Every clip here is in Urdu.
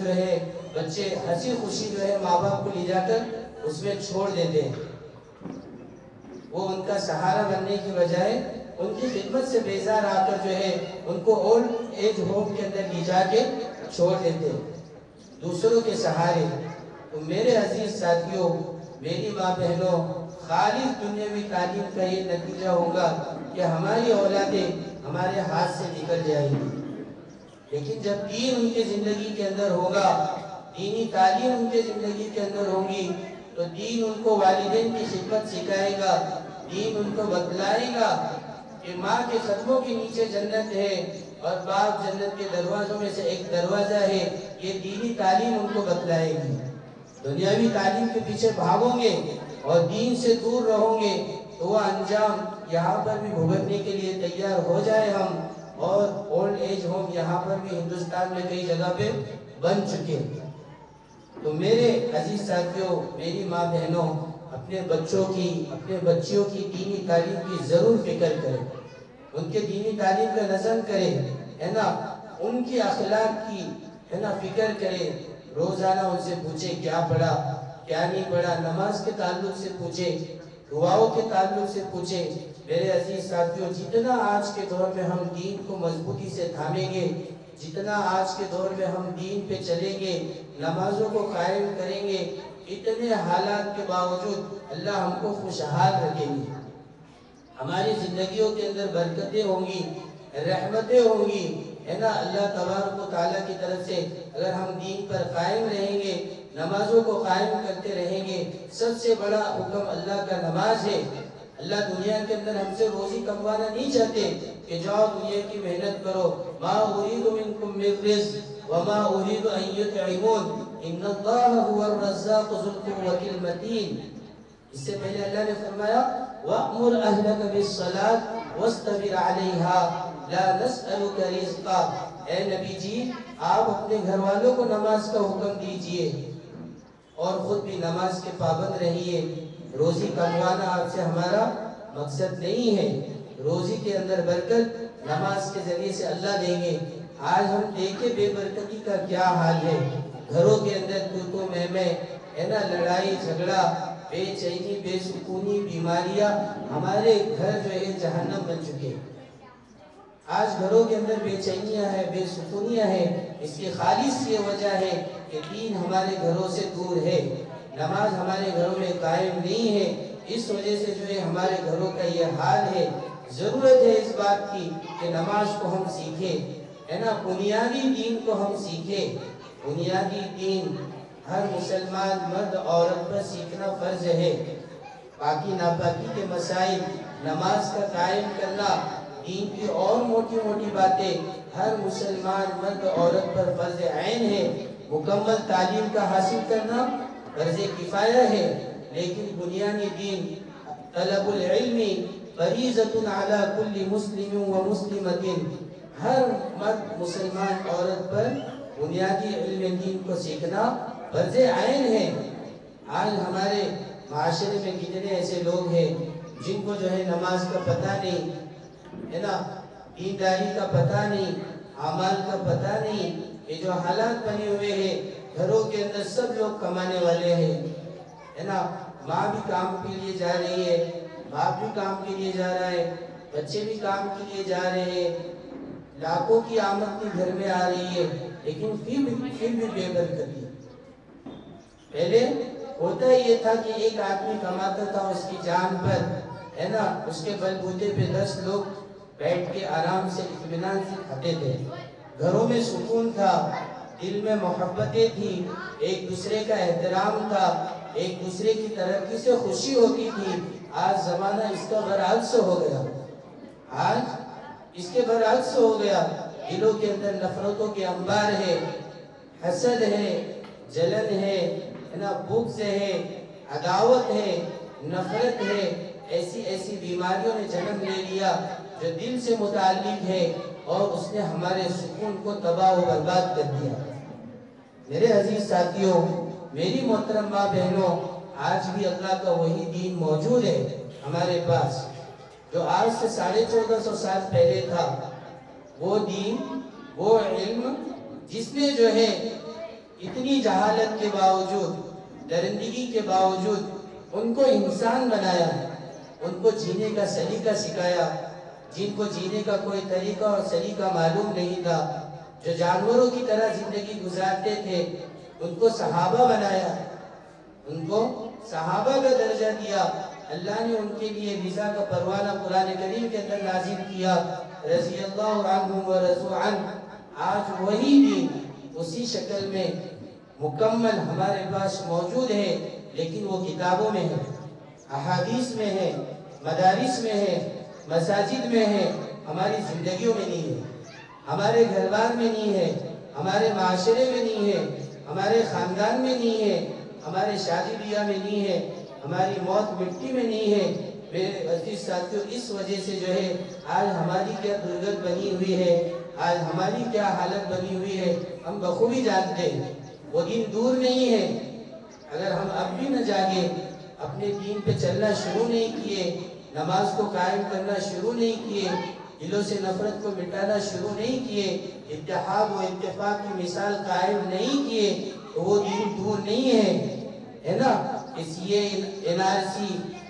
جو ہے بچے ہنسی خوشی جو ہے ماں باپ کو لے جا کر اس میں چھوڑ دیتے ہیں. وہ ان کا سہارا بننے کی بجائے ان کی خدمت سے بیزار آ کر جو ہے ان کو اولڈ ایج ہوم کے اندر لے جا کے چھوڑ دیتے ہیں دوسروں کے سہارے. تو میرے عزیز ساتھیوں، میری ماں بہنوں، خالص دنیاوی تعلیم کا یہ نتیجہ ہوگا کہ ہماری اولادیں ہمارے ہاتھ سے نکل جائیں گی. لیکن جب دین ان کی زندگی کے اندر ہوگا، دینی تعلیم ان کی زندگی کے اندر ہوگی، تو دین ان کو والدین کی خدمت سکھائے گا، دین ان کو بتلائے گا کہ ماں کے قدموں کے نیچے جنت ہے اور باپ جنت کے دروازوں میں سے ایک دروازہ ہے. یہ دینی تعلیم ان کو بتلائے گی. دنیاوی تعلیم کے پیچھے بھاگو گے اور دین سے دور رہو گے تو وہ انجام یہاں پر بھی بھگتنے کے لیے تیار ہو جائے ہم. اور اولڈ ایج ہوم یہاں پر بھی ہندوستان میں کئی جگہ پہ بن چکے. تو میرے عزیز ساتھیوں، میری ماں بہنوں، اپنے بچوں کی، اپنے بچیوں کی دینی تعلیم کی ضرور فکر کریں. ان کے دینی تعلیم کا نظم کریں، ہے نا، ان کی اخلاق کی ہے نا فکر کریں. روزانہ ان سے پوچھیں کیا پڑھا کیا نہیں پڑھا. نماز کے تعلق سے پوچھیں، دعاؤں کے تعلق سے پوچھیں. میرے عزیز ساتھیوں، جتنا آج کے دور میں ہم دین کو مضبوطی سے تھامیں گے، جتنا آج کے دور میں ہم دین پہ چلیں گے، نمازوں کو قائم کریں گے، اتنے حالات کے باوجود اللہ ہم کو خوشحال رکھیں گے. ہماری زندگیوں کے اندر برکتیں ہوں گی، رحمتیں ہوں گی، ہے نا. اللہ تبارک و تعالیٰ کی طرف سے اگر ہم دین پر قائم رہیں گے، نمازوں کو قائم کرتے رہیں گے. سب سے بڑا حکم اللہ کا نماز ہے. اللہ دنیا کے اندر ہم سے روزی کموانا نہیں چاہتے کہ جاؤ دنیا کی محنت کرو. ما اريد منكم من رزق وما اريد ان يطعمون ان الله هو الرزاق ذو القوة المتين. اس سے پہلے اللہ نے فرمایا وَأْمُرْ أَهْلَكَ بِالصَّلَاةِ وَاسْتَبِرْ عَلَيْهَا لَا نَسْأَلُكَ رِزْقًا. اے نبی جی، آپ اپنے گھر والوں کو نماز کا حکم دیجئے اور خود بھی نماز کے پابند رہیے. روزی کموانا آپ سے ہمارا مقصد نہیں ہے. روزی کے اندر برکت نماز کے ذریعے سے اللہ دیں گے. آج ہم دیکھیں بے برکتی کا کیا حال ہے. گھروں کے اندر تو میں ہے نا، لڑائی جھگڑا، بے چینی، بے سکونی، بیماریاں. ہمارے گھر جو ہے جہنم بن چکے. آج گھروں کے اندر بے چینیاں ہیں، بے سکونیاں ہیں. اس کی خالص یہ وجہ ہے کہ دین ہمارے گھروں سے دور ہے، نماز ہمارے گھروں میں قائم نہیں ہے. اس وجہ سے جو ہے ہمارے گھروں کا یہ حال ہے. ضرورت ہے اس بات کی کہ نماز کو ہم سیکھیں، ہے نا، بنیادی دین کو ہم سیکھیں. بنیادی دین ہر مسلمان مرد عورت پر سیکھنا فرض ہے. باقی ناپاکی کے مسائل، نماز کا قائم کرنا، دین کی اور موٹی موٹی باتیں ہر مسلمان مرد عورت پر فرض عین ہے. مکمل تعلیم کا حاصل کرنا فرض کفایہ ہے. لیکن بنیادی دین طلب العلم فریضۃ علی کل مسلم و مسلمۃ. ہر مرد مسلمان عورت پر بنیادی علم دین کو سیکھنا فرض عین ہے. آج ہمارے معاشرے میں کتنے ایسے لوگ ہیں جن کو جو ہے نماز کا پتہ نہیں، ہے نا، دینداری کا پتہ نہیں، اعمال کا پتہ نہیں. یہ جو حالات بنے ہوئے ہیں، گھروں کے اندر سب لوگ کمانے والے ہیں، ہے نا. ماں بھی کام کے لیے جا رہی ہے، باپ بھی کام کے لیے جا رہا ہے، بچے بھی کام کے لیے جا رہے ہیں. لاکھوں کی آمد بھی گھر میں آ رہی ہے، لیکن پھر بھی بے برکتی. پہلے ہوتا یہ تھا کہ ایک آدمی کماتا تھا اس کی جان پر، ہے نا، اس کے بل بوتے پہ 10 لوگ بیٹھ کے آرام سے اطمینان سے کھاتے تھے. گھروں میں سکون تھا، دل میں محبتیں تھی، ایک دوسرے کا احترام تھا، ایک دوسرے کی ترقی سے خوشی ہوتی تھی. آج زمانہ اس کا برعکس ہو گیا. آج اس کے برعکس ہو گیا. دلوں کے اندر نفرتوں کے انبار ہے، حسد ہے، جلن ہے نا، بغض ہے، عداوت ہے، نفرت ہے. ایسی بیماریوں نے جنم لے لیا جو دل سے متعلق ہے اور اس نے ہمارے سکون کو تباہ و برباد کر دیا. میرے عزیز ساتھیوں، میری محترم ماں بہنوں، آج بھی اللہ کا وہی دین موجود ہے ہمارے پاس جو آج سے 1450 سال پہلے تھا. وہ دین، وہ علم جس نے جو ہے اتنی جہالت کے باوجود، درندگی کے باوجود ان کو انسان بنایا، ان کو جینے کا سلیقہ سکھایا، جن کو جینے کا کوئی طریقہ اور سلیقہ معلوم نہیں تھا، جو جانوروں کی طرح زندگی گزارتے تھے، ان کو صحابہ بنایا، ان کو صحابہ کا درجہ دیا۔ اللہ نے ان کے لیے رضا کا پروانہ قرآن کریم کے اندر نازل کیا، رضی اللہ عنہم و رضوا عنہ۔ آج وہی دین اسی شکل میں مکمل ہمارے پاس موجود ہے، لیکن وہ کتابوں میں ہے، احادیث میں ہے، مدارس میں ہے، مساجد میں ہے، ہماری زندگیوں میں نہیں ہے، ہمارے گھر بار میں نہیں ہے، ہمارے معاشرے میں نہیں ہے، ہمارے خاندان میں نہیں ہے، ہمارے شادی بیاہ میں نہیں ہے، ہماری موت مٹی میں نہیں ہے۔ میرے عزیز ساتھیوں، اس وجہ سے جو ہے آج ہماری کیا درگت بنی ہوئی ہے، آج ہماری کیا حالت بنی ہوئی ہے، ہم بخوبی جانتے ہیں۔ وہ دن دور نہیں ہے، اگر ہم اب بھی نہ جاگے، اپنے دین پہ چلنا شروع نہیں کیے، نماز کو قائم کرنا شروع نہیں کیے، دلوں سے نفرت کو مٹانا شروع نہیں کیے، اتحاد و اتفاق کی مثال قائم نہیں کیے، تو وہ دین دور نہیں ہے نا۔ اس یہ NRC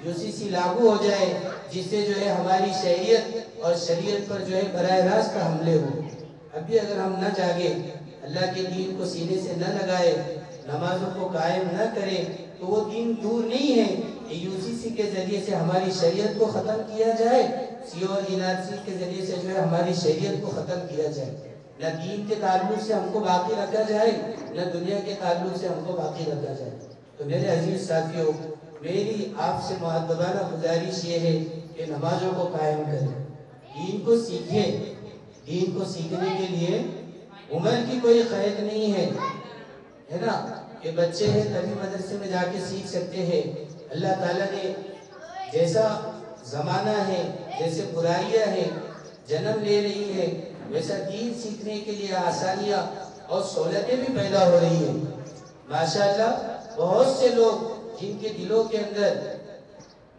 UCC لاگو ہو جائے، جس سے جو ہے ہماری شریعت اور شریعت پر جو ہے براہ راست حملے ہو۔ ابھی اگر ہم نہ جاگے، اللہ کے دین کو سینے سے نہ لگائے، نمازوں کو قائم نہ کرے، تو وہ دین دور نہیں ہے کہ UCC کے ذریعے سے ہماری شریعت کو ختم کیا جائے، CO اور NRC کے ذریعے سے جو ہے ہماری شریعت کو ختم کیا جائے۔ نہ دین کے تعلق سے ہم کو باقی رکھا جائے، نہ دنیا کے تعلق سے ہم کو باقی رکھا جائے۔ تو میرے عزیز ساتھیوں، میری آپ سے مؤدبانہ گزارش یہ ہے کہ نمازوں کو قائم کریں، دین کو سیکھیں۔ دین کو سیکھنے کے لیے عمر کی کوئی قید نہیں ہے نا، کہ بچے ہیں تبھی مدرسے میں جا کے سیکھ سکتے ہیں۔ اللہ تعالیٰ نے جیسا زمانہ ہے، جیسے برائیاں ہیں جنم لے رہی ہے، ویسا دین سیکھنے کے لیے آسانیاں اور سہولتیں بھی پیدا ہو رہی ہیں۔ ماشاءاللہ بہت سے لوگ جن کے دلوں کے اندر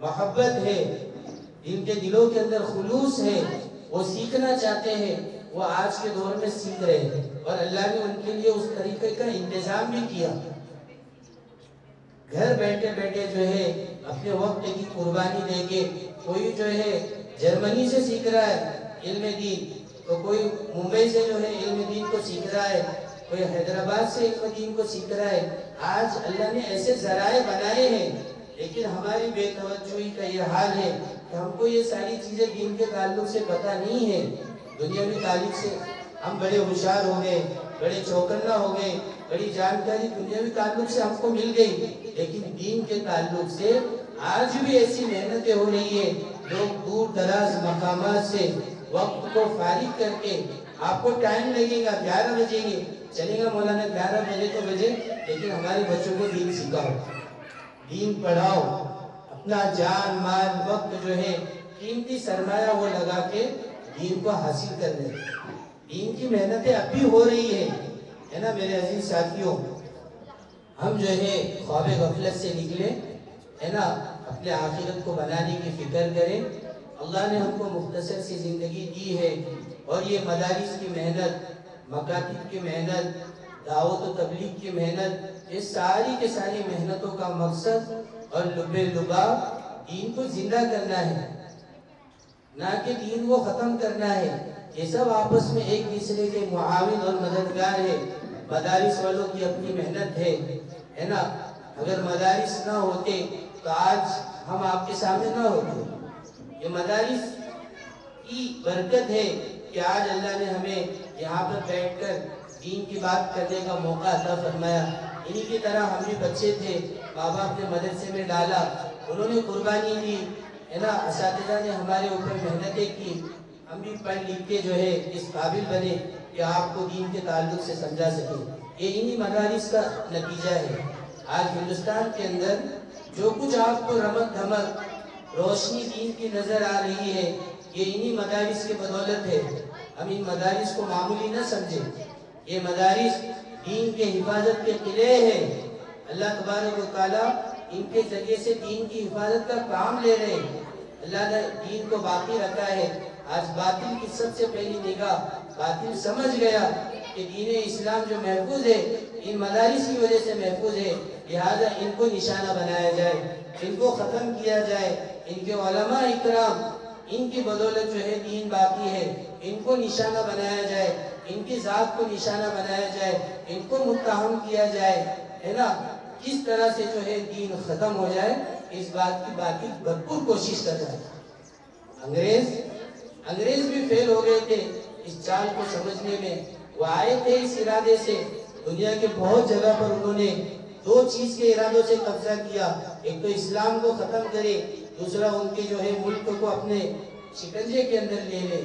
محبت ہے، جن کے دلوں کے اندر خلوص ہے، وہ سیکھنا چاہتے ہیں، وہ آج کے دور میں سیکھ رہے ہیں، اور اللہ نے ان کے لیے اس طریقے کا انتظام بھی کیا۔ گھر بیٹھے بیٹھے جو ہے اپنے وقت کی قربانی دے کے، کوئی جو ہے جرمنی سے سیکھ رہا ہے علم دین، تو کوئی ممبئی سے جو ہے علم دین کو سیکھ رہا ہے، کوئی حیدرآباد سے علم دین کو سیکھ رہا ہے۔ آج اللہ نے ایسے ذرائع بنائے ہیں، لیکن ہماری بے توجہی کا یہ حال ہے کہ ہم کو یہ ساری چیزیں دین کے تعلق سے پتہ نہیں ہے۔ دنیاوی تعلق سے ہم بڑے ہوشیار ہو گئے، بڑے چوکنا ہو گئے، بڑی جانکاری دنیاوی تعلق سے ہم کو مل گئی، لیکن دین کے تعلق سے آج بھی ایسی محنتیں ہو رہی ہیں۔ لوگ دور دراز مقامات سے وقت کو فارغ کر کے، آپ کو ٹائم لگے گا 11 بجے گے، چلے گا مولانا 11 بجے تو بجے، لیکن ہمارے بچوں کو دین سکھاؤ، دین پڑھاؤ، اپنا جان مال وقت جو ہے قیمتی سرمایہ وہ لگا کے دین کو حاصل کر لیں۔ دین کی محنتیں اب بھی ہو رہی ہے نا میرے عزیز ساتھیوں۔ ہم جو ہے خواب غفلت سے نکلے ہے نا، اپنے آخرت کو بنانے کی فکر کریں۔ اللہ نے ہم کو مختصر سی زندگی دی ہے، اور یہ مدارس کی محنت، مکاتب کی محنت، دعوت و تبلیغ کی محنت، یہ ساری کے ساری محنتوں کا مقصد اور لب لباب دین کو زندہ کرنا ہے، نہ کہ دین کو ختم کرنا ہے۔ یہ سب آپس میں ایک دوسرے کے معاون اور مددگار ہے۔ مدارس والوں کی اپنی محنت ہے نا، اگر مدارس نہ ہوتے تو آج ہم آپ کے سامنے نہ ہوتے۔ یہ مدارس کی برکت ہے کہ آج اللہ نے ہمیں یہاں پر بیٹھ کر دین کی بات کرنے کا موقع عطا فرمایا۔ انہی کی طرح ہم بھی بچے تھے، ماں باپ نے مدرسے میں ڈالا، انہوں نے قربانی دی ہے نا، اساتذہ نے ہمارے اوپر محنتیں کی، ہم بھی پڑھ لکھ کے جو ہے اس قابل بنے کہ آپ کو دین کے تعلق سے سمجھا سکے۔ یہ انہی مدارس کا نتیجہ ہے۔ آج ہندوستان کے اندر جو کچھ آپ کو رمق دھمک روشنی دین کی نظر آ رہی ہے، یہ انہی مدارس کی بدولت ہے۔ ہم ان مدارس کو معمولی نہ سمجھیں، یہ مدارس دین کے حفاظت کے قلعے ہیں۔ اللہ تبارک و تعالیٰ ان کے ذریعے سے دین کی حفاظت کا کام لے رہے ہیں۔ اللہ نے دین کو باقی رکھا ہے۔ آج باطل کی سب سے پہلی نگاہ باطل سمجھ گیا کہ دین اسلام جو محفوظ ہے ان مدارس کی وجہ سے محفوظ ہے، لہذا ان کو نشانہ بنایا جائے، ان کو ختم کیا جائے، ان کے علماء اکرام ان کی بدولت جو ہے دین باقی ہے، ان کو نشانہ بنایا جائے، ان کی ذات کو نشانہ بنایا جائے، ان کو متہم کیا جائے، ہے نا، کس طرح سے جو ہے دین ختم ہو جائے، اس بات کی باقی بھرپور کوشش کر رہا ہے۔ انگریز بھی فیل ہو گئے تھے اس چال کو سمجھنے میں، وہ آئے تھے اس ارادے سے، دنیا کے بہت جگہ پر انہوں نے دو چیز کے ارادوں سے قبضہ کیا، ایک تو اسلام کو ختم کرے، دوسرا ان کے جو ہے ملک کو اپنے شکنجے کے اندر لے لے۔